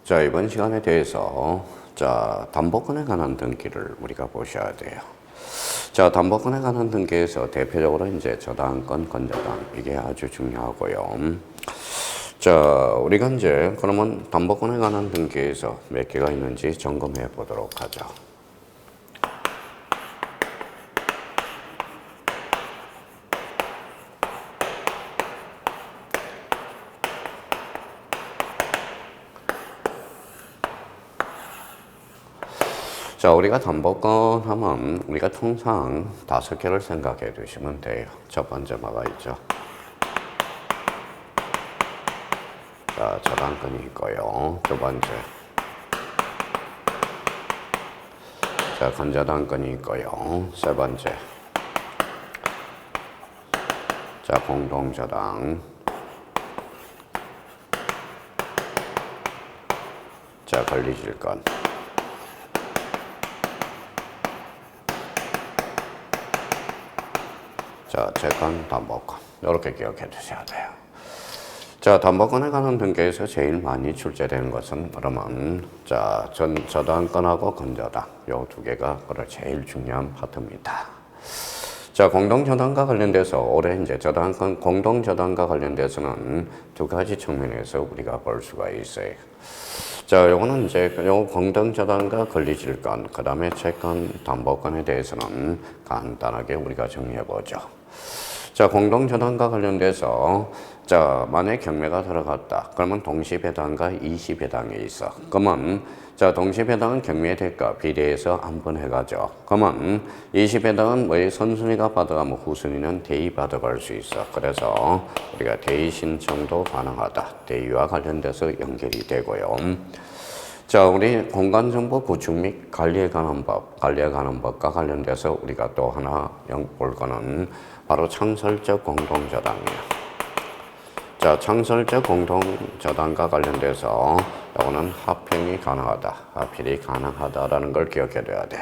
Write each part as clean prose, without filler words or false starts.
자, 이번 시간에 대해서 담보권에 관한 등기를 우리가 보셔야 돼요. 자, 담보권에 관한 등기에서 대표적으로 이제 저당권, 건저당 이게 아주 중요하고요. 자, 우리가 이제 그러면 담보권에 관한 등기에서 몇 개가 있는지 점검해 보도록 하죠. 자, 우리가 담보권 하면 우리가 통상 5개를 생각해 두시면 돼요. 첫 번째 뭐가 있죠? 자, 저당권이 있고요. 두 번째. 자, 건저당권이 있고요. 세 번째. 자, 공동저당. 자, 권리질권. 자, 채권, 담보권. 이렇게 기억해 두셔야 돼요. 자, 담보권에 관한 등기에서 제일 많이 출제되는 것은 그러면 저당권하고 건저당 요 두 개가 제일 중요한 파트입니다. 자, 공동저당과 관련돼서 올해 이제 저당권, 공동저당과 관련돼서는 두 가지 측면에서 우리가 볼 수가 있어요. 자, 요거는 이제 요 공동저당과 권리질권, 그 다음에 채권, 담보권에 대해서는 간단하게 우리가 정리해 보죠. 자, 공동저당과 관련돼서 만약 경매가 들어갔다. 그러면 동시배당과 이시배당이 있어. 그러면 동시배당은 경매의 대가 비례해서 안분해가죠. 그러면 이시배당은 선순위가 받아가면 후순위는 대의 받아갈 수 있어. 그래서 우리가 대의 신청도 가능하다. 대의와 관련돼서 연결이 되고요. 자, 우리 공간정보 구축 및 관리에 관한 법과 관련돼서 우리가 또 하나 볼 거는 바로 창설적 공동저당이에요. 자, 창설적 공동저당과 관련돼서 이거는 합행이 가능하다, 합일이 가능하다라는 걸 기억해 둬야 돼.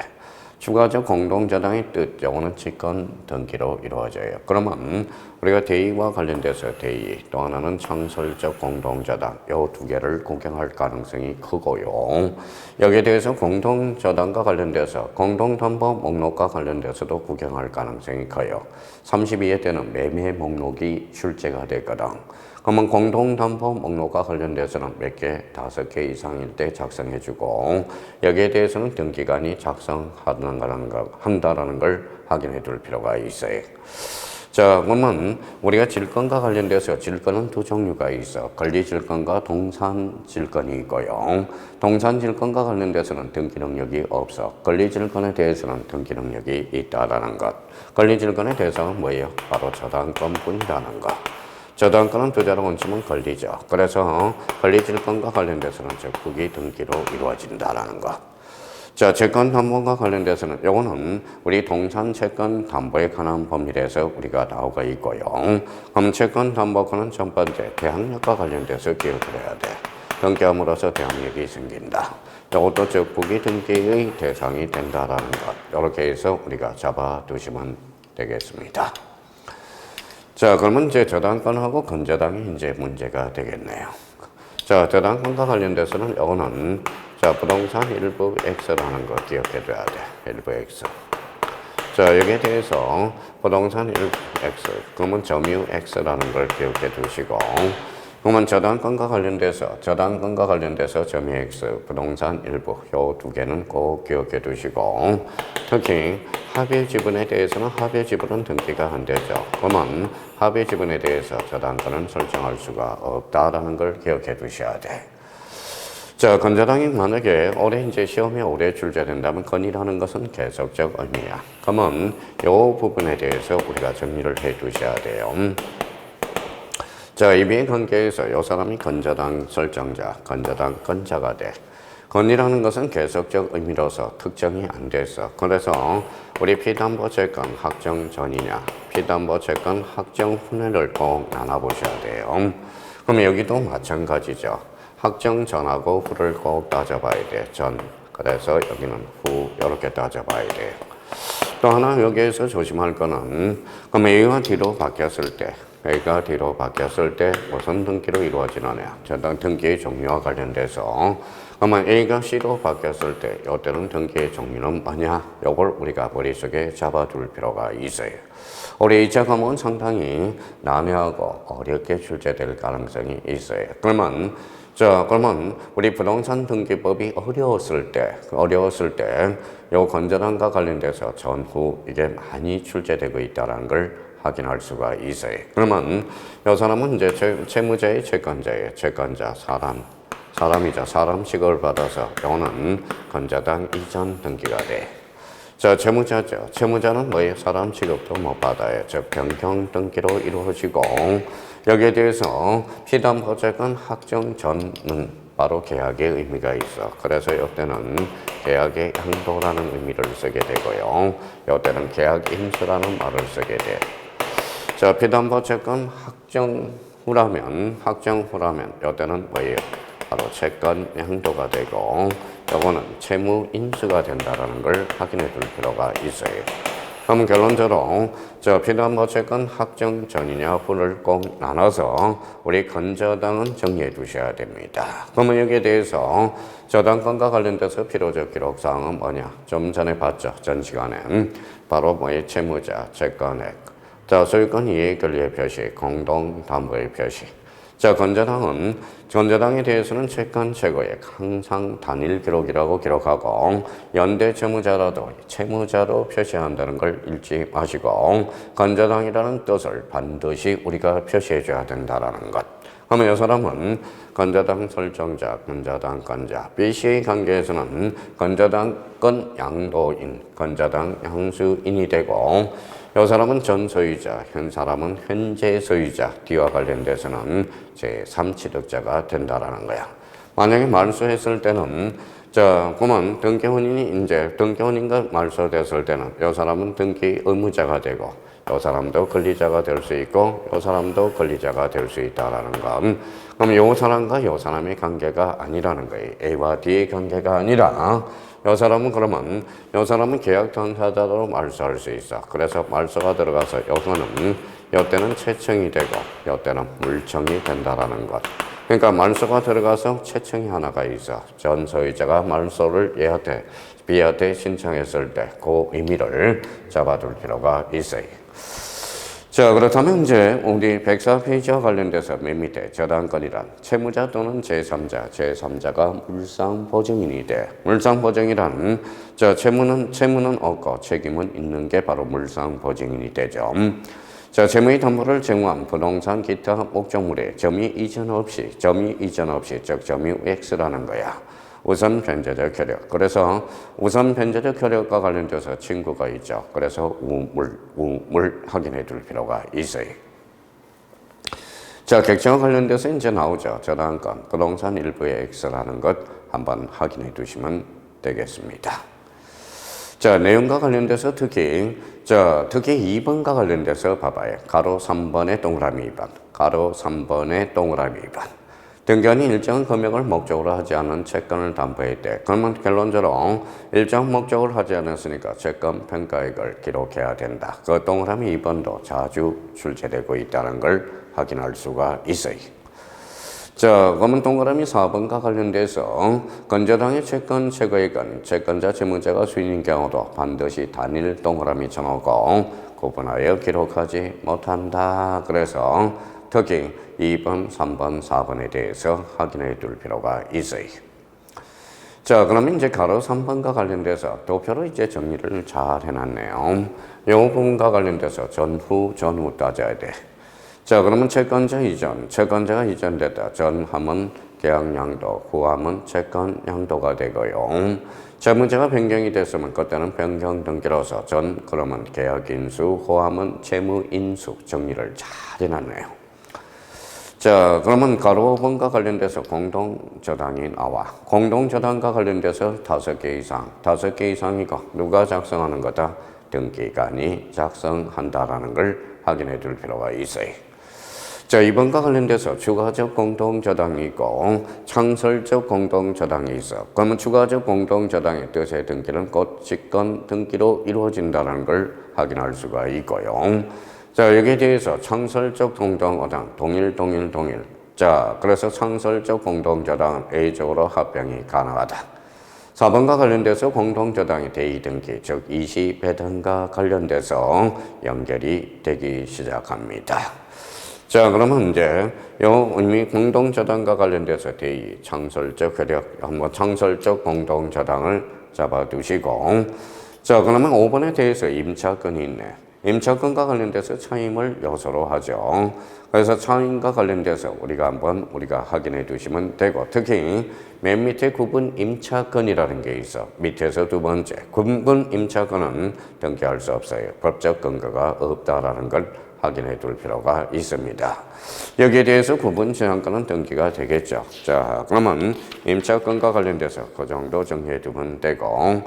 추가적 공동저당의 뜻, 이거는 직권 등기로 이루어져요. 그러면 우리가 대의와 관련돼서 대의, 또 하나는 창설적 공동저당, 이 두 개를 구경할 가능성이 크고요. 여기에 대해서 공동저당과 관련돼서 공동담보 목록과 관련돼서도 구경할 가능성이 커요. 32회 때는 매매 목록이 출제가 되거든. 그러면 공동담보 목록과 관련돼서는 몇 개, 5개 이상일 때 작성해주고 여기에 대해서는 등기관이 한다라는 걸 확인해 둘 필요가 있어요. 자, 그러면 우리가 질권과 관련돼서 질권은 두 종류가 있어. 권리질권과 동산질권이 있고요. 동산질권과 관련돼서는 등기 능력이 없어. 권리질권에 대해서는 등기 능력이 있다라는 것. 권리질권의 대상은 뭐예요? 바로 저당권뿐이라는 것. 저당권은 두 자로 얹으면 권리죠. 그래서 권리질권과 관련돼서는 적극이 등기로 이루어진다라는 것. 자, 채권담보과 관련돼서는 요거는 우리 동산채권 담보에 관한 법률에서 우리가 나오고 있고요. 그럼 채권담보권은 첫 번째 대항력과 관련돼서 기억을 해야 돼. 등기함으로써 대항력이 생긴다. 이것도 적극이 등기의 대상이 된다라는 것. 이렇게 해서 우리가 잡아두시면 되겠습니다. 자, 그러면 이제 저당권하고 건저당이 이제 문제가 되겠네요. 자, 저당권과 관련돼서는 이거는 부동산 일부 X라는 거 기억해 둬야 돼. 일부 X. 자, 여기에 대해서 부동산 일부 X, 그러면 점유 X라는 걸 기억해 두시고, 그러면 저당권과 관련돼서 점유 X, 부동산 일부, 요 두 개는 꼭 기억해 두시고, 특히 합의 지분에 대해서는 합의 지분은 등기가 안 되죠. 그러면 합의 지분에 대해서 저당권은 설정할 수가 없다라는 걸 기억해 두셔야 돼. 자, 건저당이 만약에 올해 이제 시험에 오래 출제된다면 건이라는 것은 계속적 의미야. 그러면 이 부분에 대해서 우리가 정리를 해 두셔야 돼요. 자, 이비의 관계에서 이 사람이 건저당 설정자, 건저당 건자가 돼. 건이라는 것은 계속적 의미로서 특정이 안 됐어. 그래서 우리 피담보채권 확정 전이냐, 피담보채권 확정 후를 꼭 나눠보셔야 돼요. 그럼 여기도 마찬가지죠. 확정 전하고 후를 꼭 따져봐야 돼. 전. 그래서 여기는 후 이렇게 따져봐야 돼. 또 하나 여기에서 조심할 거는 그럼 A와 D로 바뀌었을 때 A가 D로 바뀌었을 때 무슨 등기로 이루어지느냐. 저당 등기의 종류와 관련돼서 그러면 A가 C로 바뀌었을 때 이때는 등기의 종류는 뭐냐. 이걸 우리가 머릿속에 잡아둘 필요가 있어요. 우리 2차 과목은 상당히 난해하고 어렵게 출제될 가능성이 있어요. 그러면 우리 부동산 등기법이 어려웠을 때, 요 건전함과 관련돼서 전후 이게 많이 출제되고 있다는 걸 확인할 수가 있어요. 그러면 이 사람은 이제 채무자의 채권자, 사람 취급을 받아서 요거는 건자당 이전 등기가 돼. 자, 채무자죠. 채무자는 뭐예요? 사람 취급도 못 받아요. 즉, 변경 등기로 이루어지고, 여기에 대해서 피담보증은 확정 전은 바로 계약의 의미가 있어. 그래서 이때는 계약의 양도라는 의미를 쓰게 되고요. 이때는 계약 인수라는 말을 쓰게 돼. 자, 피담보증은 확정 후라면, 이때는 뭐예요? 바로 채권 양도가 되고, 요거는 채무 인수가 된다는 걸 확인해 둘 필요가 있어요. 그럼 결론적으로 피담보증은 확정 전이냐 후를 꼭 나눠서 우리 건저당은 정리해 두셔야 됩니다. 그러면 여기에 대해서 저당권과 관련돼서 필요적 기록사항은 뭐냐? 좀 전에 봤죠. 전 시간에. 바로 뭐의 채무자, 채권액, 소유권 이해 권리의 표시, 공동담보의 표시. 자, 건저당에 대해서는 채권 최고액 항상 단일 기록이라고 기록하고 연대 채무자라도 채무자로 표시한다는 걸 잊지 마시고 건저당이라는 뜻을 반드시 우리가 표시해 줘야 된다는 것. 그러면 이 사람은 건저당 설정자, 건저당 건자, B씨의 관계에서는 건저당권 양도인, 건저당 양수인이 되고 이 사람은 전 소유자, 현 사람은 현재 소유자, D와 관련돼서는 제3취득자가 된다라는 거야. 만약에 말소했을 때는 그러면 등기혼인과 말소됐을 때는 이 사람은 등기 의무자가 되고 이 사람도 권리자가 될 수 있고 이 사람도 권리자가 될 수 있다라는 건 그럼 이 사람과 이 사람의 관계가 아니라는 거예요. A와 D의 관계가 아니라 이 사람은 계약 당사자로 말소할 수 있어. 그래서 말소가 들어가서 이때는 채청이 되고 이때는 물청이 된다라는 것. 그러니까 말소가 들어가서 채청이 하나가 있어. 전 소유자가 말소를 B한테 신청했을 때 그 의미를 잡아둘 필요가 있어요. 자, 그렇다면 이제 우리 104페이지와 관련돼서 맨 밑에 저당권이란 채무자 또는 제3자가 물상보증인이 돼. 물상보증이란 채무는 없고 책임은 있는 게 바로 물상보증인이 되죠. 자, 채무의 담보를 제공한 부동산 기타 목적물에 점이 이전 없이, 즉 점이 X라는 거야. 우선 변제적 효력. 그래서 우선 변제적 효력과 관련돼서 친구가 있죠. 그래서 우물 확인해 둘 필요가 있어요. 자, 객체와 관련돼서 이제 나오죠. 저당권, 부동산 일부의 X라는 것 한번 확인해 두시면 되겠습니다. 자, 내용과 관련돼서 특히 2번과 관련돼서 봐봐요. 가로 3번의 동그라미 2번. 등기원이 일정한 금액을 목적으로 하지 않은 채권을 담보할 때 그러면 결론적으로 일정 목적을 하지 않았으니까 채권 평가액을 기록해야 된다. 그 동그라미 2번도 자주 출제되고 있다는 걸 확인할 수가 있어요. 자, 그러면 동그라미 4번과 관련돼서 건저당의 채권 최고액은 채권자, 채무자가 수인인 경우도 반드시 단일 동그라미 쳐놓고 구분하여 기록하지 못한다. 그래서 특히 2번, 3번, 4번에 대해서 확인해 둘 필요가 있어요. 자, 그러면 이제 가로 3번과 관련돼서 도표로 이제 정리를 잘 해놨네요. 이 부분과 관련돼서 전후 따져야 돼. 자, 그러면 채권자가 이전됐다. 전하면 계약양도, 후하면 채권양도가 되고요. 채무자가 변경이 됐으면 그때는 변경 등기로서 그러면 계약인수, 후하면 채무인수 정리를 잘 해놨네요. 자, 그러면 가로 5번과 관련돼서 공동저당이 나와. 공동저당과 관련돼서 5개 이상이고 누가 작성하는 거다? 등기관이 작성한다라는 걸 확인해 둘 필요가 있어요. 자, 2번과 관련돼서 추가적 공동저당이 있고 창설적 공동저당이 있어. 그러면 추가적 공동저당의 뜻의 등기는 곧 직권 등기로 이루어진다는 걸 확인할 수가 있고요. 자, 여기에 대해서 창설적 공동저당, 동일. 자, 그래서 창설적 공동저당은 A적으로 합병이 가능하다. 4번과 관련돼서 공동저당의 대의등기, 즉 이시배당과 관련돼서 연결이 되기 시작합니다. 자, 그러면 이제 이미 공동저당과 관련돼서 대의, 창설적 효력, 한번 창설적 공동저당을 잡아두시고, 자, 그러면 5번에 대해서 임차권이 있네. 임차권과 관련돼서 차임을 요소로 하죠. 그래서 차임과 관련돼서 우리가 확인해 두시면 되고, 특히 맨 밑에 구분 임차권이라는 게 있어. 밑에서 두 번째, 구분 임차권은 등기할 수 없어요. 법적 근거가 없다라는 걸 확인해 둘 필요가 있습니다. 여기에 대해서 구분 제한권은 등기가 되겠죠. 자, 그러면 임차권과 관련돼서 그 정도 정리해 두면 되고,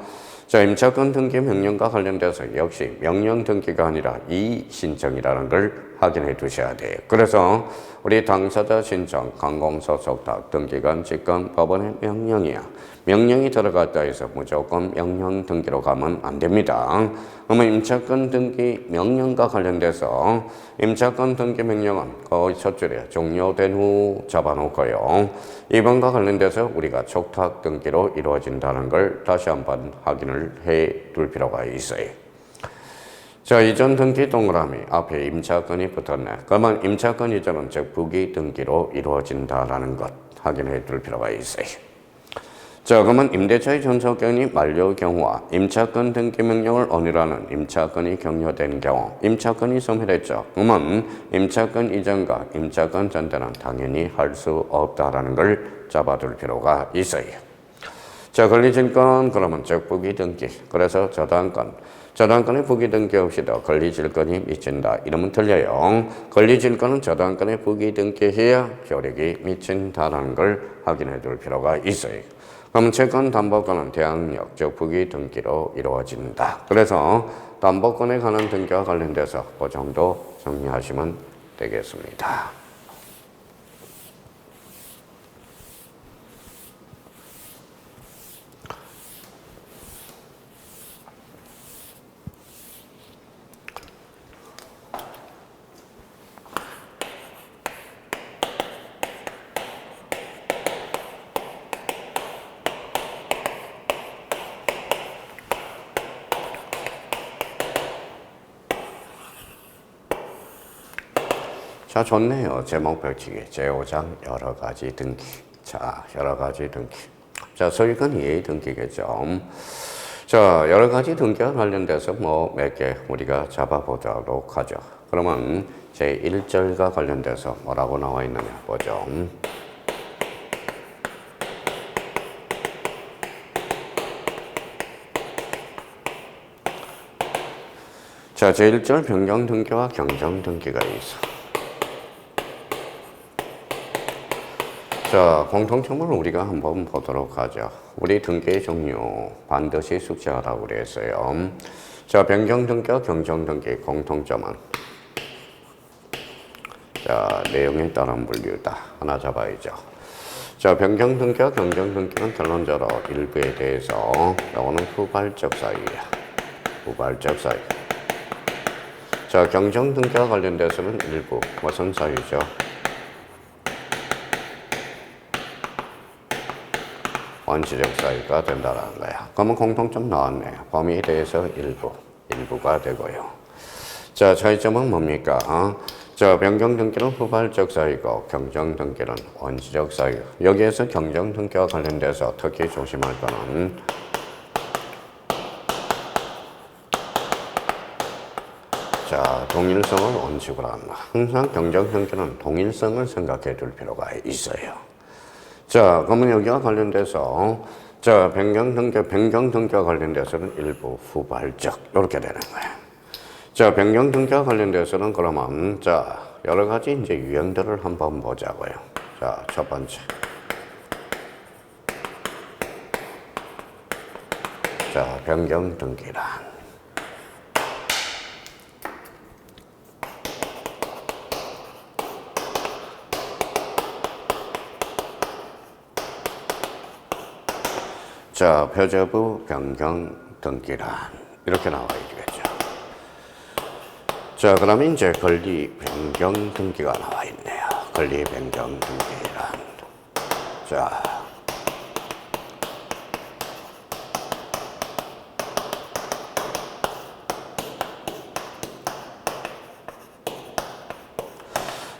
자, 임차권 등기 명령과 관련돼서 역시 명령 등기가 아니라 이의신청이라는 걸 확인해 두셔야 돼요. 그래서 우리 당사자 신청, 관공서속탁, 등기관, 직권, 법원의 명령이야. 명령이 들어갔다 해서 무조건 명령 등기로 가면 안 됩니다. 그러면 임차권 등기 명령과 관련돼서 임차권 등기 명령은 거의 첫 줄에 종료된 후 잡아놓고요. 이번과 관련돼서 우리가 촉탁 등기로 이루어진다는 걸 다시 한번 확인을 해 둘 필요가 있어요. 자, 이전 등기 동그라미 앞에 임차권이 붙었네. 그러면 임차권 이전은 즉 부기 등기로 이루어진다라는 것 확인해 둘 필요가 있어요. 자, 그러면 임대차의 전속기간이 만료 경우와 임차권 등기 명령을 언의라는 임차권이 격려된 경우, 임차권이 소멸했죠. 그러면 임차권 이전과 임차권 전대는 당연히 할 수 없다라는 걸 잡아둘 필요가 있어요. 자, 권리질권 그러면 즉 부기 등기, 그래서 저당권의 부기 등기 없이도 권리질권이 미친다. 이러면 틀려요. 권리질권은 저당권의 부기 등기해야 효력이 미친다라는 걸 확인해 둘 필요가 있어요. 그럼 채권 담보권은 대항력, 즉 부기 등기로 이루어진다. 그래서 담보권에 관한 등기와 관련돼서 그 정도 정리하시면 되겠습니다. 자, 좋네요. 제목 펼치기, 제5장 여러 가지 등기. 자, 여러 가지 등기. 자, 소유권 이해 등기겠죠. 자, 여러 가지 등기와 관련돼서 몇 개 우리가 잡아보도록 하죠. 그러면 제1절과 관련돼서 뭐라고 나와 있느냐 보죠. 자, 제1절 변경 등기와 경정 등기가 있어. 자, 공통점을 우리가 한번 보도록 하죠. 우리 등기의 종류 반드시 숙지하라고 그랬어요. 자, 변경 등기와 경정 등기 공통점은 자, 내용에 따른 분류다. 하나 잡아야죠. 자, 변경 등기와 경정 등기는 결론적으로 일부에 대해서 이거는 후발적 사유야. 후발적 사유. 자, 경정 등기와 관련돼서는 일부 무슨 사유죠? 원시적 사유가 된다는 거야. 그러면 공통점 나왔네. 범위에 대해서 일부가 되고요. 자, 차이점은 뭡니까? 자, 변경 등기는 후발적 사유고 경정 등기는 원시적 사유. 여기에서 경정 등기와 관련돼서 특히 조심할 거는 자, 동일성을 원칙으로 한다. 항상 경정 등기는 동일성을 생각해 둘 필요가 있어요. 자, 그러면 여기와 관련돼서 자, 변경 등기와 관련돼서는 일부 후발적 이렇게 되는 거예요. 자, 변경 등기와 관련돼서는 그러면 자, 여러 가지 이제 유형들을 한번 보자고요. 자, 첫 번째. 자, 변경 등기란 자, 표제부 변경 등기란 이렇게 나와 있겠죠. 자, 그러면 이제 권리 변경 등기가 나와 있네요. 권리 변경 등기란. 자.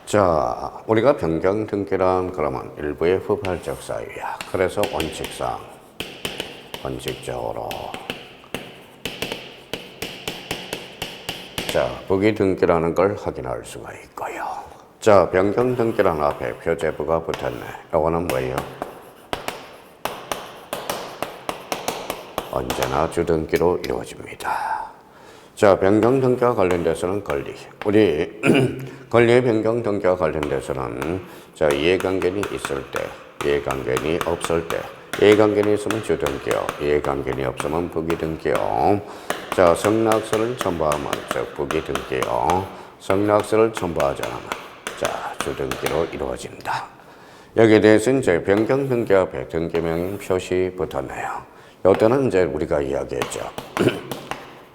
자, 우리가 변경 등기란 그러면 일부의 후발적 사유야. 그래서 원칙적으로 자, 부기 등기라는 걸 확인할 수가 있고요. 자, 변경 등기란 앞에 표제부가 붙었네. 이거는 뭐예요? 언제나 주등기로 이루어집니다. 자, 변경 등기와 관련돼서는 권리. 우리 권리의 변경 등기와 관련돼서는 자, 이해관계는 있을 때, 이해관계는 없을 때, 이해관계는 있으면 주등기요, 이해관계는 없으면 부기등기요. 자, 성락서를 첨부하면 즉 부기등기요, 성락서를 첨부하지 않으면 자, 주등기로 이루어진다. 여기에 대해서 이제 변경 등기 앞에 등기명인 표시 붙었네요. 이때는 이제 우리가 이야기했죠.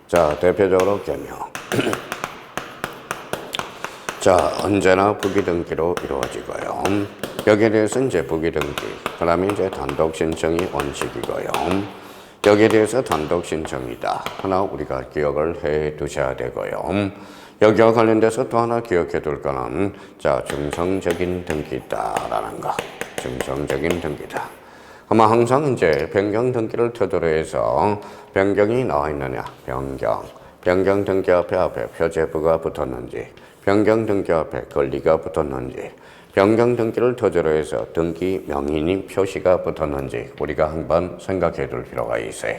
자, 대표적으로 개명. 자, 언제나 부기등기로 이루어지고요. 여기에 대해서 이제 부기등기. 그 다음에 이제 단독신청이 원칙이고요. 여기에 대해서 단독신청이다. 하나 우리가 기억을 해 두셔야 되고요. 여기와 관련돼서 또 하나 기억해 둘 거는 자, 중성적인 등기다라는 거. 중성적인 등기다. 아마 항상 이제 변경 등기를 토대로 해서 변경이 나와 있느냐, 변경 등기 앞에 표제부가 붙었는지, 변경 등기 앞에 권리가 붙었는지, 변경 등기를 토대로 해서 등기 명인인 표시가 붙었는지 우리가 한번 생각해 둘 필요가 있어요.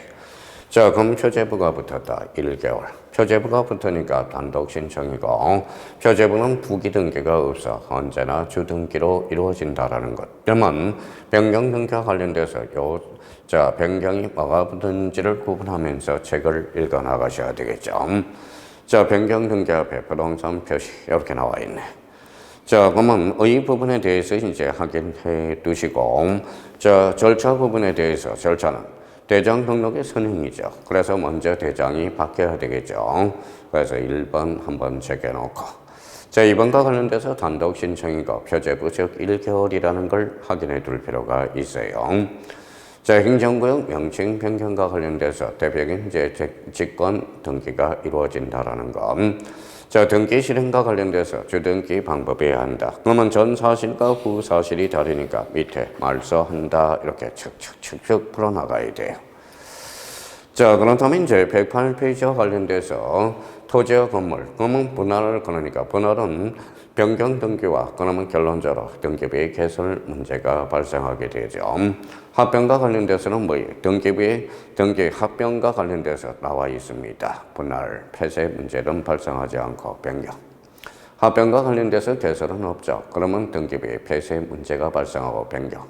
자, 그럼 표제부가 붙었다. 1개월. 표제부가 붙으니까 단독 신청이고, 표제부는 부기 등기가 없어 언제나 주등기로 이루어진다라는 것. 그러면 변경 등기와 관련돼서 자, 변경이 뭐가 붙은지를 구분하면서 책을 읽어 나가셔야 되겠죠. 자, 변경 등기 앞에 부동산 표시 이렇게 나와 있네. 자, 그러면 이 부분에 대해서 이제 확인해 두시고, 자, 절차 부분에 대해서 절차는 대장 등록의 선행이죠. 그래서 먼저 대장이 바뀌어야 되겠죠. 그래서 1번 한번 적어놓고, 자, 2번과 관련돼서 단독 신청이고 표제부 즉 1개월이라는 걸 확인해 둘 필요가 있어요. 자, 행정구역 명칭 변경과 관련돼서 대표적인 이제 직권 등기가 이루어진다라는 것. 자, 등기 실행과 관련돼서 주등기 방법이어야 한다. 그러면 전 사실과 후 사실이 다르니까 밑에 말서한다 이렇게 축축축축 풀어나가야 돼요. 자, 그렇다면 이제 108페이지와 관련돼서 토지와 건물, 그러면 분할을 그러니까 분할은 변경 등기와 그러면 결론적으로 등기부의 개설 문제가 발생하게 되죠. 합병과 관련돼서는 뭐예요? 등기부의 등기 합병과 관련돼서 나와 있습니다. 분할, 폐쇄 문제는 발생하지 않고 변경. 합병과 관련돼서 개설은 없죠. 그러면 등기부의 폐쇄 문제가 발생하고 변경.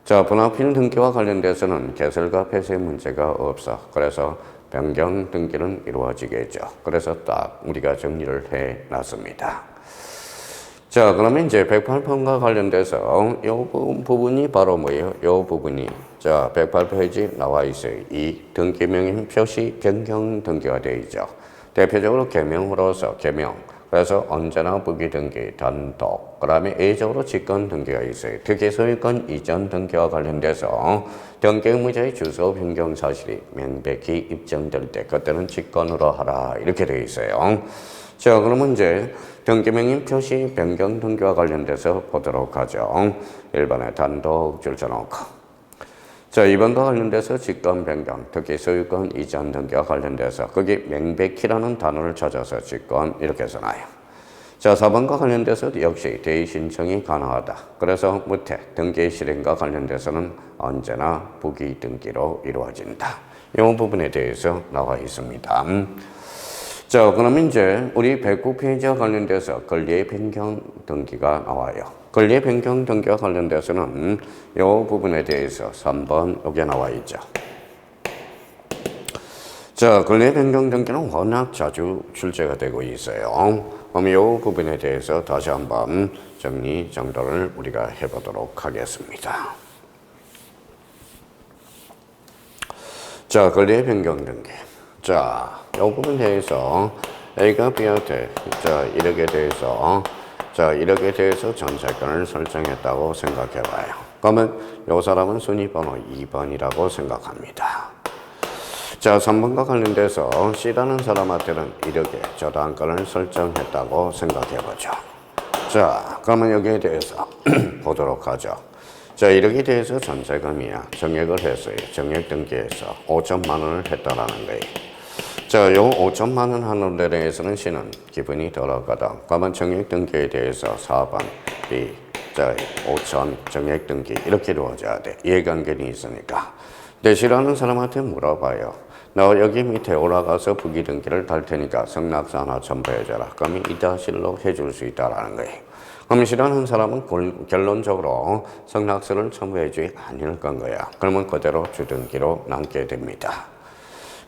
자, 분할필 등기와 관련돼서는 개설과 폐쇄 문제가 없어. 그래서 변경 등기는 이루어지겠죠. 그래서 딱 우리가 정리를 해 놨습니다. 자, 그러면 이제 108편과 관련돼서 이 부분이 바로 뭐예요? 이 부분이 자, 108페이지 나와 있어요. 이 등기명인 표시 변경 등기가 되어 있죠. 대표적으로 개명으로서 개명. 그래서 언제나 부기 등기, 단독, 그 다음에 A적으로 직권 등기가 있어요. 특히 소유권 이전 등기와 관련돼서 등기 의무자의 주소 변경 사실이 명백히 입증될 때 그때는 직권으로 하라 이렇게 되어 있어요. 자, 그러면 이제 등기명인 표시 변경 등기와 관련돼서 보도록 하죠. 1번에 단독 줄쳐놓고. 자, 2번과 관련돼서 직권 변경, 특히 소유권 이전 등기와 관련돼서 거기 명백히라는 단어를 찾아서 직권 이렇게 써놔요. 자, 4번과 관련돼서 역시 대의 신청이 가능하다. 그래서 무태 등기 실행과 관련돼서는 언제나 부기 등기로 이루어진다. 이 부분에 대해서 나와 있습니다. 자, 그러면 이제 우리 109페이지와 관련돼서 권리의 변경 등기가 나와요. 권리의 변경 등기와 관련돼서는 이 부분에 대해서 3번 여기 나와 있죠. 자, 권리의 변경 등기는 워낙 자주 출제가 되고 있어요. 그럼 이 부분에 대해서 다시 한번 정리정돈을 우리가 해보도록 하겠습니다. 자, 권리의 변경 등기. 자, 이 부분에 대해서 A가 B한테 자 1억에 대해서 자 1억에 대해서 전세권을 설정했다고 생각해봐요. 그러면 이 사람은 순위번호 2번이라고 생각합니다. 자 3번과 관련돼서 C라는 사람한테는 1억에 저당권을 설정했다고 생각해보죠. 자 그러면 여기에 대해서 보도록 하죠. 자 1억에 대해서 전세금이야 정액을 했어요. 정액 등기에서 5천만 원을 했다라는 거예요. 자, 요 5천만 원 하는 데 대해서는 C는 기분이 덜하거든. 그러면 정액 등기에 대해서 4번 B 자 5천 정액 등기 이렇게 이루어져야 돼. 이해관계는 있으니까. C라는 사람한테 물어봐요. 너 여기 밑에 올라가서 부기 등기를 달 테니까 성낙서 하나 첨부해줘라. 그러면 이다실로 해줄 수 있다라는 거예요. 그럼 C라는 사람은 결론적으로 성낙서를 첨부해주지 않을 건 거야. 그러면 그대로 주등기로 남게 됩니다.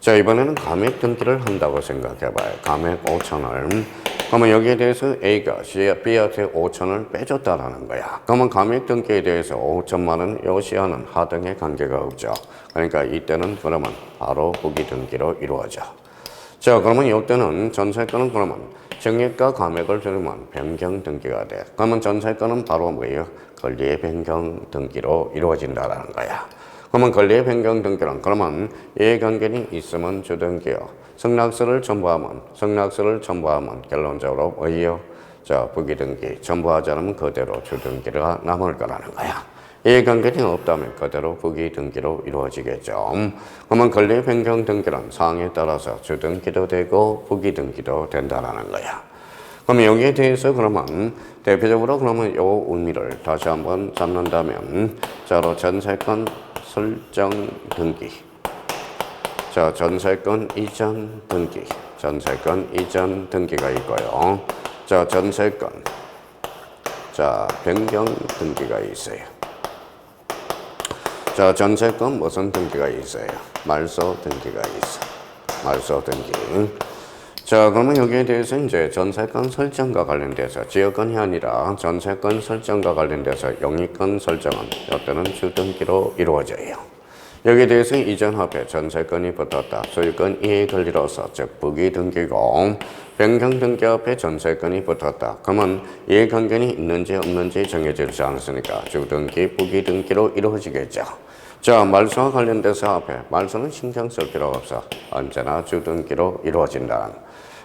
자 이번에는 감액 등기를 한다고 생각해봐요. 감액 5천을. 그러면 여기에 대해서 A가 B한테 5천을 빼줬다라는 거야. 그러면 감액 등기에 대해서 5천만 원 요 C와는 하등의 관계가 없죠. 그러니까 이때는 그러면 바로 부기 등기로 이루어져. 자 그러면 이때는 전세권은 그러면 정액과 감액을 들으면 변경 등기가 돼. 그러면 전세권은 바로 뭐예요? 권리의 변경 등기로 이루어진다라는 거야. 그러면 권리의 변경 등기란 그러면 이해관계는 있으면 주등기요. 성낙서를 첨부하면 결론적으로 뭐예요? 자 부기 등기 첨부하지 않으면 그대로 주등기가 남을 거라는 거야. 이해관계는 없다면 그대로 부기 등기로 이루어지겠죠. 그러면 권리의 변경 등기란 사항에 따라서 주등기도 되고 부기 등기도 된다라는 거야. 그럼 여기에 대해서 그러면 대표적으로 그러면 요 의미를 다시 한번 잡는다면 자로 전세권 설정 등기. 자, 전세권 이전 등기. 전세권 이전 등기가 있고요. 자, 전세권. 자, 변경 등기가 있어요. 자, 전세권 무슨 등기가 있어요? 말소 등기가 있어. 말소 등기. 자, 그러면 여기에 대해서 이제 전세권 설정과 관련돼서 지역권이 아니라 전세권 설정과 관련돼서 영위권 설정은 이때는 주등기로 이루어져요. 여기에 대해서 이전 합에 전세권이 붙었다. 소유권 이해 권리로서 즉 부기 등기고 변경 등기 앞에 전세권이 붙었다. 그러면 이해관계는 있는지 없는지 정해지지 않았으니까 주등기, 부기 등기로 이루어지겠죠. 자, 말소와 관련돼서 앞에 말소는 신경 쓸 필요가 없어. 언제나 주등기로 이루어진다.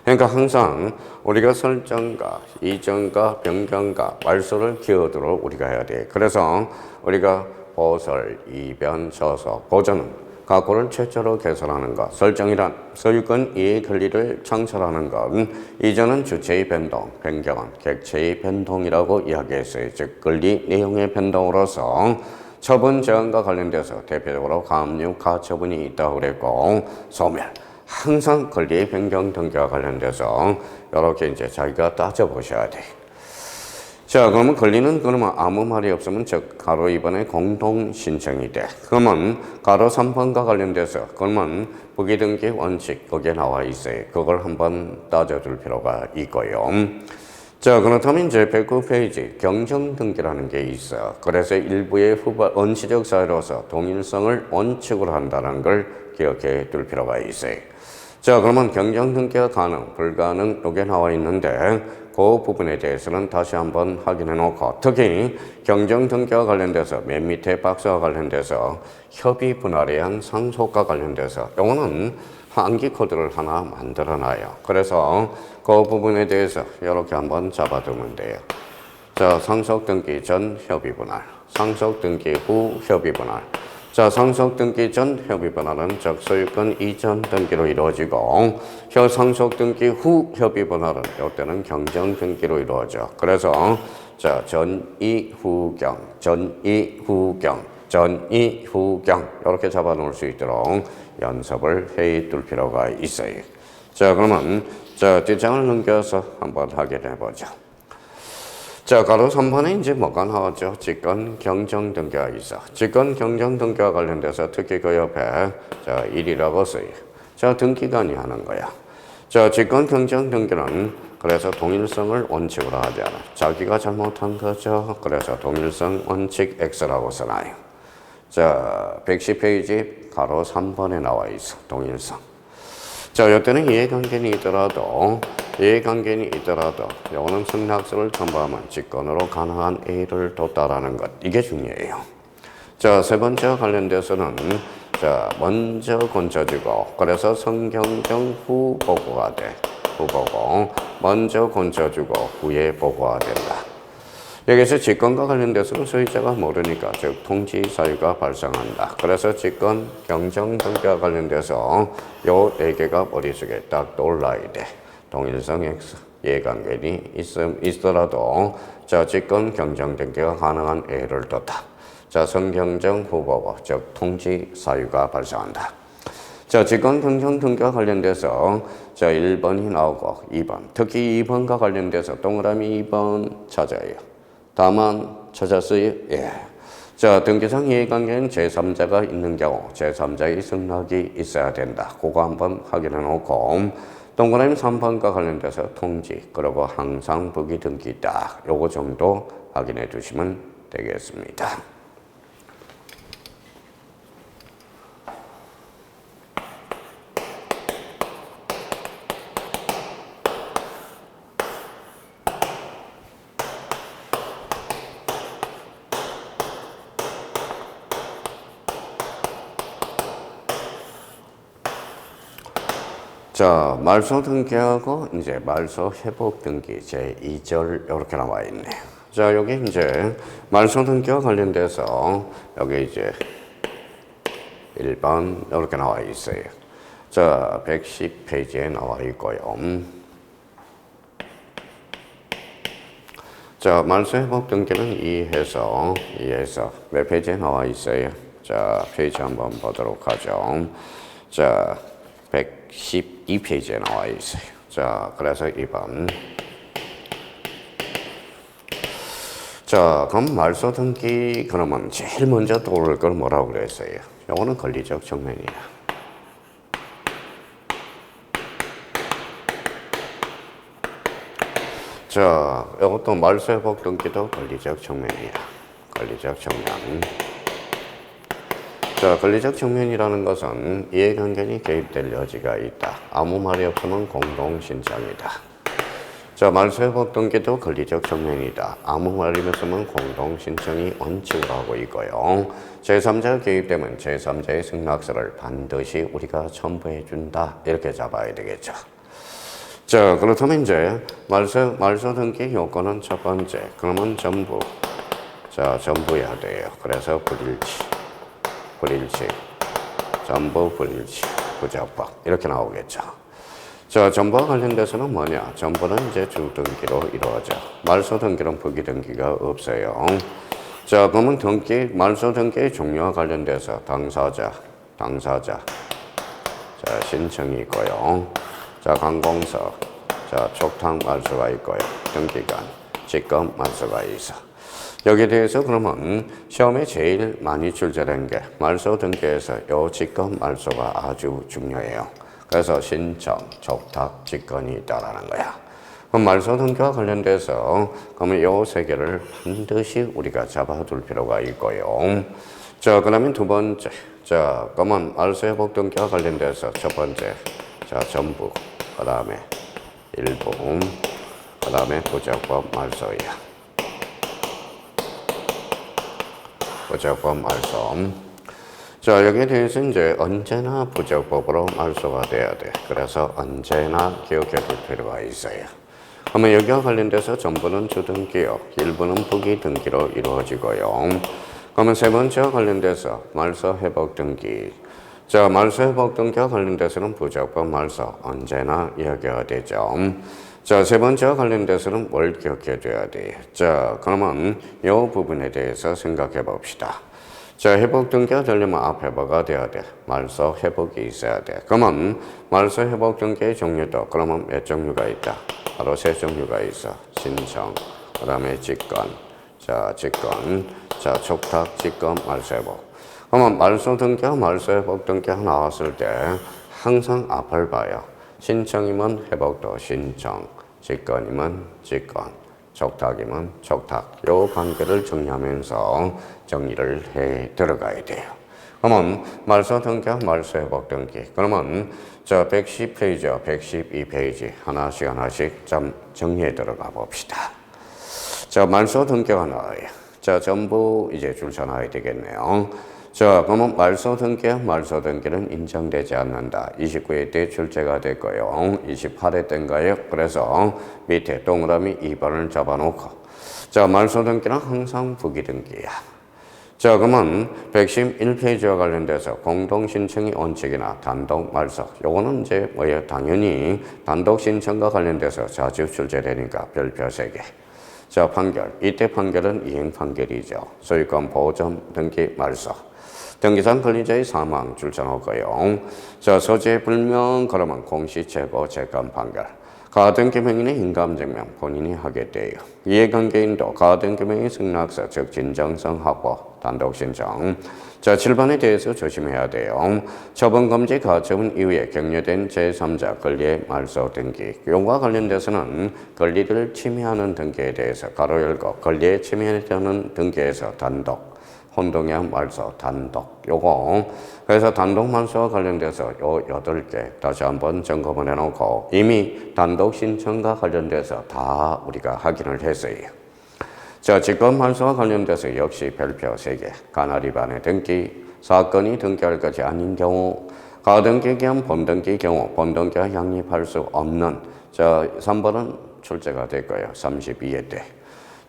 그러니까 항상 우리가 설정과 이전과 변경과 말소를 기어도록 우리가 해야 돼. 그래서 우리가 보설, 이변, 저서, 보전은 각고를 최초로 개설하는 것, 설정이란 소유권 이해 권리를 창설하는 것, 이전은 주체의 변동, 변경은 객체의 변동이라고 이야기했어요. 즉 권리 내용의 변동으로서 처분 제한과 관련돼서 대표적으로 가압류, 가처분이 있다고 그랬고 소멸. 항상 권리의 변경 등기와 관련돼서 이렇게 이제 자기가 따져보셔야 돼. 자, 그러면 권리는 그러면 아무 말이 없으면 즉 가로 2번에 공동 신청이 돼. 그러면 가로 3번과 관련돼서 그러면 부기 등기 원칙 거기에 나와 있어요. 그걸 한번 따져줄 필요가 있고요. 자, 그렇다면 이제 109페이지 경정 등기라는 게 있어. 그래서 일부의 원시적 사유로서 동일성을 원칙으로 한다는 걸 기억해 둘 필요가 있어요. 자, 그러면 경정 등기가 가능, 불가능 이게 나와 있는데 그 부분에 대해서는 다시 한번 확인해 놓고 특히 경정 등기와 관련돼서 맨 밑에 박스와 관련돼서 협의 분할에 의한 상속과 관련돼서 이거는 한기 코드를 하나 만들어 놔요. 그래서 그 부분에 대해서 이렇게 한번 잡아두면 돼요. 자, 상속 등기 전 협의 분할, 상속 등기 후 협의 분할. 자, 상속 등기 전 협의 분할은 즉 소유권 이전 등기로 이루어지고 상속 등기 후 협의 분할은 이때는 경정 등기로 이루어져. 그래서 자, 전이후경, 전이후경, 전이후경 이렇게 잡아 놓을 수 있도록 연습을 해 둘 필요가 있어요. 자, 그러면 자, 뒷장을 넘겨서 한번 확인해 보죠. 자, 가로 3번에 이제 뭐가 나왔죠? 직권 경정 등기가 있어. 직권 경정 등기와 관련돼서 특히 그 옆에 자, 1이라고 써요. 자, 등기관이 하는 거야. 자, 직권 경정 등기는 그래서 동일성을 원칙으로 하지 않아. 자기가 잘못한 거죠. 그래서 동일성 원칙 X라고 써놔요. 자, 110페이지 가로 3번에 나와 있어. 동일성. 자, 이때는 이해관계는 있더라도 요거는 승낙서를 첨부하면 직권으로 가능한 A를 뒀다라는 것. 이게 중요해요. 자, 세 번째와 관련돼서는 자, 먼저 건쳐주고 그래서 성경정 후 보고가 돼. 후보고 먼저 건쳐주고 후에 보고가 된다. 여기서 직권과 관련돼서는 소유자가 모르니까 즉 통지 사유가 발생한다. 그래서 직권, 경정 등과 관련돼서 요 네 개가 머릿속에 딱 떠올라야 돼. 동일성 X 이해관계는 있더라도 자 직권, 경정 등기가 가능한 A를 뒀다. 자 성경정 후보고 즉 통지 사유가 발생한다. 자, 직권 경정 등기와 관련돼서 자 1번이 나오고 2번 특히 2번과 관련돼서 동그라미 2번 찾아요. 다만 찾았어요? 예. 자, 등기상 이해관계는 제3자가 있는 경우 제3자의 승낙이 있어야 된다. 그거 한번 확인해 놓고 동그라미 3번과 관련돼서 통지 그리고 항상 부기 등기 있다. 요거 정도 확인해 주시면 되겠습니다. 자, 말소 등기하고 이제 말소 회복 등기 제2절 이렇게 나와 있네. 자, 여기 이제 말소 등기와 관련돼서 여기 이제 1번 이렇게 나와 있어요. 자, 110페이지에 나와 있고요. 자, 말소 회복 등기는 2에서 몇 페이지에 나와 있어요? 자, 페이지 한번 보도록 하죠. 자, 112페이지에 나와 있어요. 자, 그래서 2번. 자, 그럼 말소 등기 그러면 제일 먼저 떠오를 걸 뭐라고 그랬어요? 요거는 권리적 측면이야. 자, 이것도 말소 회복 등기도 권리적 측면이야. 권리적 측면. 자, 권리적 측면이라는 것은 이해관계는 개입될 여지가 있다. 아무 말이 없으면 공동신청이다. 자, 말소 회복 등기도 권리적 측면이다. 아무 말이 없으면 공동신청이 원칙으로 하고 있고요. 제3자가 개입되면 제3자의 승낙서를 반드시 우리가 첨부해 준다. 이렇게 잡아야 되겠죠. 자, 그렇다면 이제 말소 등기 요건은 첫 번째. 그러면 전부. 자, 전부해야 돼요. 그래서 불일치, 전부 불일치, 부적법 이렇게 나오겠죠. 자, 전부와 관련돼서는 뭐냐? 전부는 이제 주등기로 이루어져. 말소 등기는 부기 등기가 없어요. 자, 그러면 말소 등기의 종류와 관련돼서 당사자, 자, 신청이 있고요. 자, 관공서, 자, 촉탁 말소가 있고요. 등기관, 직권 말소가 있어. 여기에 대해서 그러면 시험에 제일 많이 출제된 게 말소 등기에서 요 직권 말소가 아주 중요해요. 그래서 신청, 촉탁, 직권이 있다라는 거야. 그럼 말소 등기와 관련돼서 그러면 요 세 개를 반드시 우리가 잡아둘 필요가 있고요. 자, 그러면 두 번째. 자, 그러면 말소 회복 등기와 관련돼서 첫 번째. 자, 전부. 그 다음에 일부. 그 다음에 부적법 말소야. 부적법 말소. 자, 여기에 대해서 이제 언제나 부적법으로 말소가 돼야 돼. 그래서 언제나 기억해 둘 필요가 있어요. 그러면 여기와 관련돼서 전부는 주등기요. 일부는 부기등기로 이루어지고요. 그러면 세 번째와 관련돼서 말소 회복 등기. 자, 말소 회복 등기와 관련돼서는 부적법 말소 언제나 이야기가 되죠. 자, 세 번째와 관련돼서는 뭘 기억해 줘야 돼? 자, 그러면 이 부분에 대해서 생각해 봅시다. 자, 회복 등기가 되려면 앞에 뭐가 돼야 돼? 말소 회복이 있어야 돼. 그러면 말소 회복 등기의 종류도 그러면 몇 종류가 있다? 바로 세 종류가 있어. 신청, 그 다음에 직권, 자, 촉탁, 직권, 말소 회복. 그러면 말소 등기와 말소 회복 등기가 나왔을 때 항상 앞을 봐요. 신청이면 회복도 신청, 직권이면 직권, 촉탁이면 촉탁. 요 관계를 정리하면서 정리를 해 들어가야 돼요. 그러면 말소 등기, 말소 회복 등기. 그러면 저 110페이지와 112페이지 하나씩 좀 정리해 들어가 봅시다. 자, 말소 등기가 나와요. 자, 전부 이제 줄쳐놔야 되겠네요. 자, 그러면 말소 등기는 인정되지 않는다. 29회 때 출제가 됐고요. 28회 때인가요? 그래서 밑에 동그라미 2번을 잡아놓고. 자, 말소 등기는 항상 부기 등기야. 자, 그러면 111페이지와 관련돼서 공동신청의 원칙이나 단독 말소. 요거는 이제 뭐예요? 당연히 단독 신청과 관련돼서 자주 출제되니까 별표 3개. 자, 판결. 이때 판결은 이행 판결이죠. 소유권 보존 등기 말소. 등기상 권리자의 사망 줄쳐놓고요. 자, 소재 불명 그러면 공시채고 재건 판결. 가등기명인의 인감증명 본인이 하게 돼요. 이해관계인도 가등기명의 승낙서 즉 진정성 확보 단독신청. 자, 7번에 대해서 조심해야 돼요. 처분금지 가처분 이후에 격려된 제3자 권리의 말소 등기. 이와 관련돼서는 권리를 침해하는 등기에 대해서 가로 열고 권리에 침해하는 등기에서 단독. 혼동형 말소 단독. 요거 그래서 단독 말소와 관련돼서 요 8개 다시 한번 점검을 해놓고 이미 단독 신청과 관련돼서 다 우리가 확인을 했어요. 자, 직권 말소와 관련돼서 역시 별표 3개. 가나리 반의 등기, 사건이 등기할 것이 아닌 경우, 가등기 겸 본등기 경우 본등기와 양립할 수 없는. 자, 3번은 출제가 됐고요. 32회 때.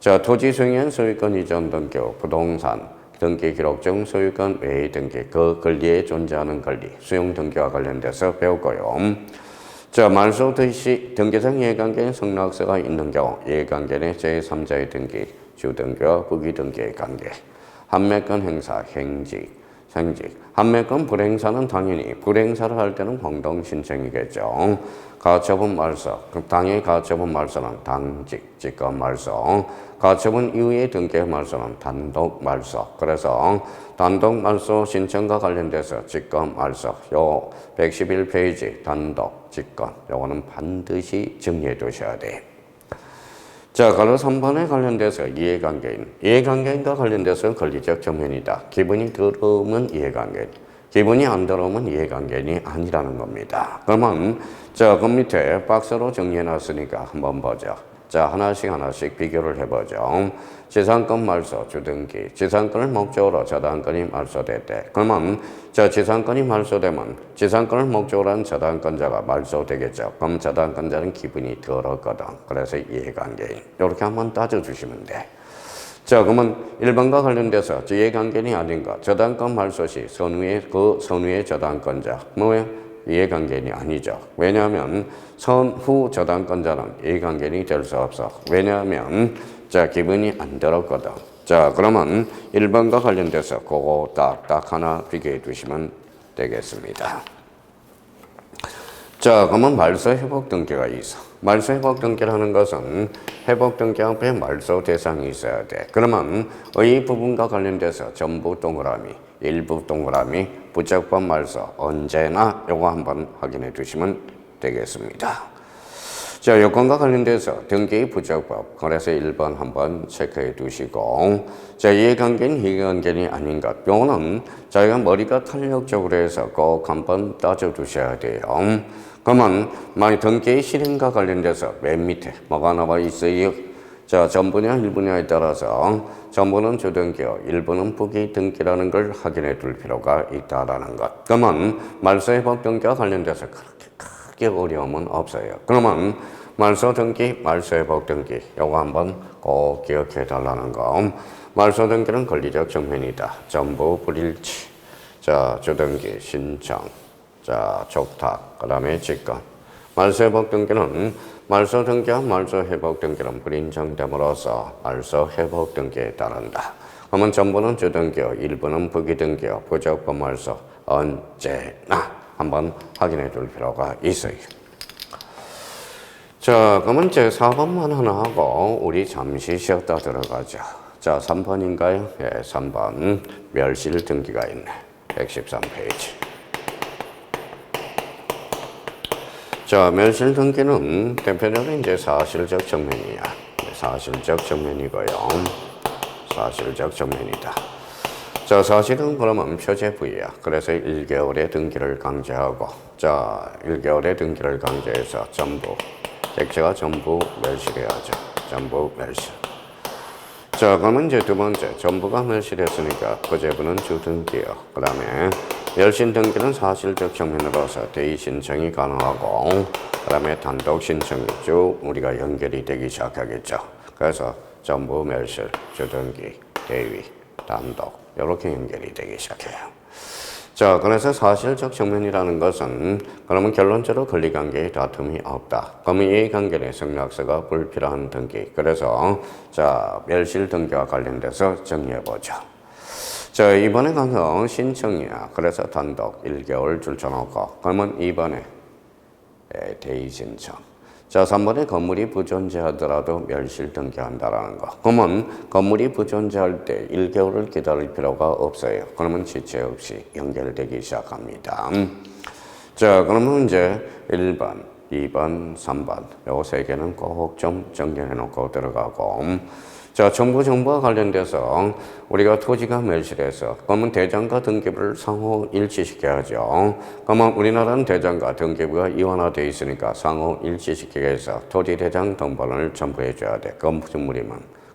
자, 토지 승인 소유권 이전 등기, 부동산 등기 기록 중 소유권 외의 등기, 그 권리에 존재하는 권리, 수용 등기와 관련돼서 배웠고요. 자, 말소 시 등기상 이해관계인 승낙서가 있는 경우 이해관계 제3자의 등기, 주등기와 부기등기의 관계, 한매권 행사, 생직. 한매권 불행사는 당연히 불행사를 할 때는 공동신청이겠죠. 가처분 말소, 당의 가처분 말소는 당직, 직권 말소. 가처분 이후의 등기 말소는 단독 말소. 그래서 단독 말소 신청과 관련돼서 직권 말소. 요 111페이지 단독, 직권. 요거는 반드시 정리해 두셔야 돼요. 자, 가로 3번에 관련돼서 이해관계인과 관련돼서 권리적 정면이다. 기분이 들어오면 이해관계인, 기분이 안 들어오면 이해관계인이 아니라는 겁니다. 그러면 자, 그 밑에 박스로 정리해놨으니까 한번 보죠. 자, 하나씩 비교를 해보죠. 지상권 말소, 주등기. 지상권을 목적으로 저당권이 말소됐대. 그러면 자, 지상권이 말소되면 지상권을 목적으로 한 저당권자가 말소되겠죠. 그럼 저당권자는 기분이 덜었거든. 그래서 이해관계인. 이렇게 한번 따져주시면 돼. 자, 그러면 1번과 관련돼서 이해관계인이 아닌 것. 저당권 말소 시 선후의 저당권자. 뭐예요? 이해관계인이 아니죠. 왜냐하면 선후 저당권자는 이해관계인이 될 수 없어. 왜냐하면 자, 기분이 안 들었거든. 자, 그러면 1번과 관련돼서 그거 딱 하나 비교해 두시면 되겠습니다. 자, 그러면 말소 회복 등기가 있어. 말소 회복 등기라는 것은 회복 등기 앞에 말소 대상이 있어야 돼. 그러면 의 부분과 관련돼서 전부 동그라미, 일부 동그라미, 부적법 말소 언제나 요거 한번 확인해 두시면 되겠습니다. 자, 요건과 관련돼서 등기 부적법. 그래서 1번 한번 체크해 두시고, 자, 이해관계인이 아닌 것. 요거는 자기가 머리가 탄력적으로 해서 꼭 한번 따져 두셔야 돼요. 그러면 만약 등기 실행과 관련돼서 맨 밑에 뭐가 나와 있어요? 자, 전분야, 일분야에 따라서 전분은 주등기요, 일부는 부기등기라는 걸 확인해 둘 필요가 있다라는 것. 그러면 말소 회복 등기와 관련돼서 그렇게 크게 어려움은 없어요. 그러면 말소 등기, 말소 회복 등기 요거 한번 꼭 기억해 달라는 거. 말소 등기는 권리적 정면이다. 전부 불일치. 자, 주등기, 신청. 자, 족탁. 그다음에 직권. 말소 회복 등기는 말소 등기와 말소 회복 등기는 불인정됨으로써 말소 회복 등기에 따른다. 그러면 전부는 주등기요, 일부는 부기등기요, 부적법 말소 언제나 한번 확인해 둘 필요가 있어요. 자, 그러면 이제 4번만 하나 하고 우리 잠시 쉬었다 들어가죠. 자, 3번인가요? 예, 3번 멸실 등기가 있네. 113페이지. 자, 멸실 등기는 대표적으로 이제 사실적 정면이야. 사실적 정면이고요. 사실적 정면이다. 자, 사실은 그러면 표제부야. 그래서 1개월의 등기를 강제하고, 자, 1개월의 등기를 강제해서 전부, 객체가 전부 멸실해야죠. 전부 멸실. 자, 그러면 이제 두 번째, 전부가 멸실했으니까 표제부는 주등기요. 그 다음에 멸실 등기는 사실적 측면으로서 대의 신청이 가능하고, 그 다음에 단독 신청이 쭉 우리가 연결이 되기 시작하겠죠. 그래서 전부 멸실, 주등기, 대의, 단독 이렇게 연결이 되기 시작해요. 자, 그래서 사실적 측면이라는 것은 그러면 결론적으로 권리관계의 다툼이 없다. 그러면 이 관계는 승낙서가 불필요한 등기. 그래서 자, 멸실 등기와 관련돼서 정리해보죠. 자, 이번에 가서 신청이야. 그래서 단독 1개월 줄쳐놓고 그러면 이번에 대의 신청. 자, 3번에 건물이 부존재하더라도 멸실 등기한다라는 거. 그러면 건물이 부존재할 때 1개월을 기다릴 필요가 없어요. 그러면 지체 없이 연결되기 시작합니다. 자, 그러면 이제 1번, 2번, 3번 요 세 개는 꼭 좀 정리해 놓고 들어가고 자, 정부와 관련돼서 우리가 토지가 멸실해서 그러면 대장과 등기부를 상호 일치시켜야죠. 그러면 우리나라는 대장과 등기부가 이원화되어 있으니까 상호 일치시키기 위해서 토지 대장 등본을 첨부해 줘야 돼.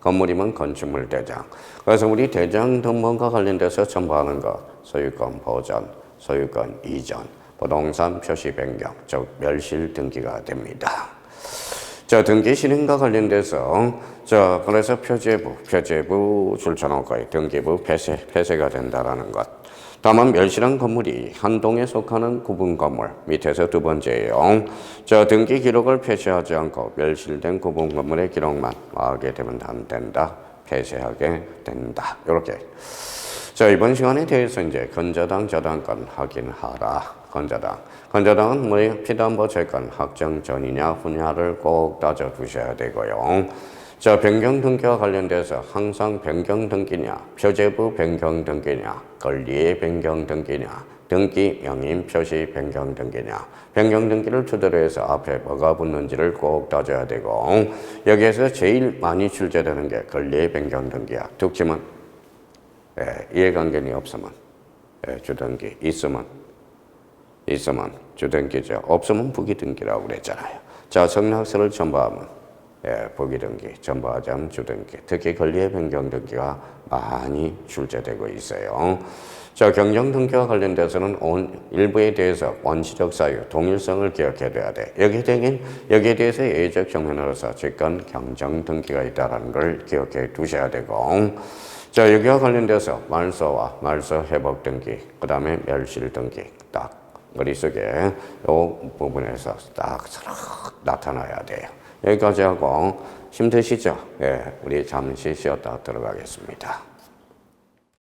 건물이면 건축물 대장. 그래서 우리 대장 등본과 관련돼서 첨부하는 거 소유권 보전, 소유권 이전, 부동산 표시 변경, 즉 멸실 등기가 됩니다. 자, 등기 실행과 관련돼서 자, 그래서 표제부 줄쳐놓고 등기부 폐쇄가 된다라는 것. 다만 멸실한 건물이 한 동에 속하는 구분 건물 밑에서 두 번째예요. 자, 등기 기록을 폐쇄하지 않고 멸실된 구분 건물의 기록만 하게 되면 안 된다. 폐쇄하게 된다. 이렇게. 자, 이번 시간에 대해서 이제 건저당 저당권 확인하라. 건저당은 뭐 피담보 채권 확정 전이냐 후냐를 꼭 따져 두셔야 되고요. 자, 변경 등기와 관련돼서 항상 변경 등기냐, 표제부 변경 등기냐, 권리의 변경 등기냐, 등기 명인 표시 변경 등기냐, 변경 등기를 토대로 해서 앞에 뭐가 붙는지를 꼭 따져야 되고 여기에서 제일 많이 출제되는 게 권리의 변경 등기야. 특징은 이해관계는 없으면 주등기, 있으면 주등기죠. 없으면 부기등기라고 그랬잖아요. 자, 승낙서를 첨부하면 부기등기, 첨부하지 않으면 주등기. 특히 권리의 변경 등기가 많이 출제되고 있어요. 자, 경정등기와 관련돼서는 일부에 대해서 원시적 사유, 동일성을 기억해둬야 돼. 여기에 대해서 예외적 측면으로서 직권 경정등기가 있다는 걸 기억해 두셔야 되고 자, 여기와 관련돼서 말소와 말소 회복 등기, 그 다음에 멸실 등기 딱 머릿속에 이 부분에서 딱 나타나야 돼요. 여기까지 하고 힘드시죠? 우리 잠시 쉬었다 들어가겠습니다.